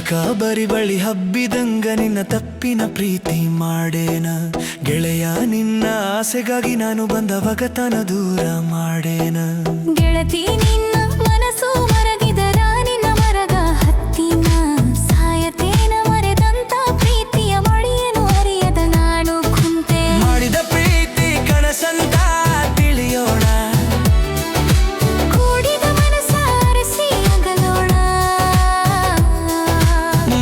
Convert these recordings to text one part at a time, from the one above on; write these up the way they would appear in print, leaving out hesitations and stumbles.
ಬರಿ ಬಳಿ ಹಬ್ಬಿದಂಗ ನಿನ್ನ ತಪ್ಪಿನ ಪ್ರೀತಿ ಮಾಡೇನ ಗೆಳೆಯ ನಿನ್ನ ಆಸೆಗಾಗಿ ನಾನು ಬಂದ ವಗತನ ದೂರ ಮಾಡೇನ ಗೆಳತಿ ನಿನ್ನ ಮನಸ್ಸು ಮರಗಿದರ ನಿನ್ನ ಮರಗ ಹತ್ತಿನ ಸಾಯತೇನ ಮರೆದಂತ ಪ್ರೀತಿಯ ಮಳೆಯನ್ನು ಅರಿಯದ ನಾನು ಕುಂತೆ ಮಾಡಿದ ಪ್ರೀತಿ ಕನಸಂತ ತಿಳಿಯೋಣ ಕೂಡಿದ ಮನಸ್ಸ ಅರಸಿ ಅಗಲೋಣ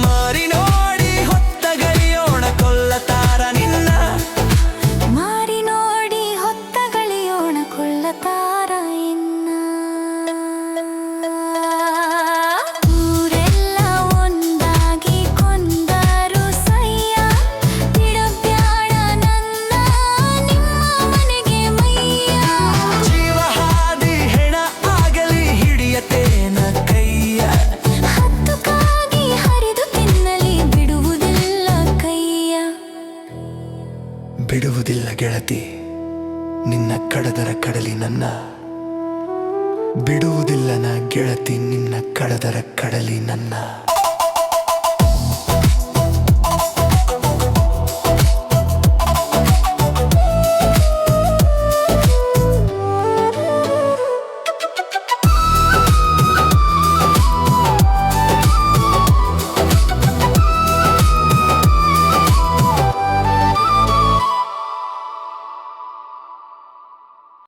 ಮಾರಿ ನೋಡಿ ಹೊತ್ತಗಳಿಯೋಣ ಕೊಲ್ಲತಾರ ನಿನ್ನ ಮಾರಿ ನೋಡಿ ಹೊತ್ತಗಳಿಯೋಣ ಕೊಳ್ಳತಾರ ಇನ್ನ ಊರೆಲ್ಲ ಒಂದಾಗಿ ಕೊಂದರು ಸಯ್ಯ ಬಿಡಬ್ಯಾಡ ನನ್ನ ನಿಮ್ಮ ಮನೆಗೆ ಮೈಯ ಜೀವ ಹಾದಿ ಹೆಣ ಆಗಲಿ ಹಿಡಿಯತೇನ ಕೈಯ ಹತ್ತು ಕಾಗಿ ಹರಿದು ತಿನ್ನಲಿ ಬಿಡುವುದಿಲ್ಲ ಕೈಯ ಬಿಡುವುದಿಲ್ಲ ಗೆಳತಿ ನಿನ್ನ ಕಡದರ ಕಡಲಿ ನನ್ನ ಬಿಡುವುದಿಲ್ಲ ನಾ ಗೆಳತಿ ನಿನ್ನ ಕಡದರ ಕಡಲಿ ನನ್ನ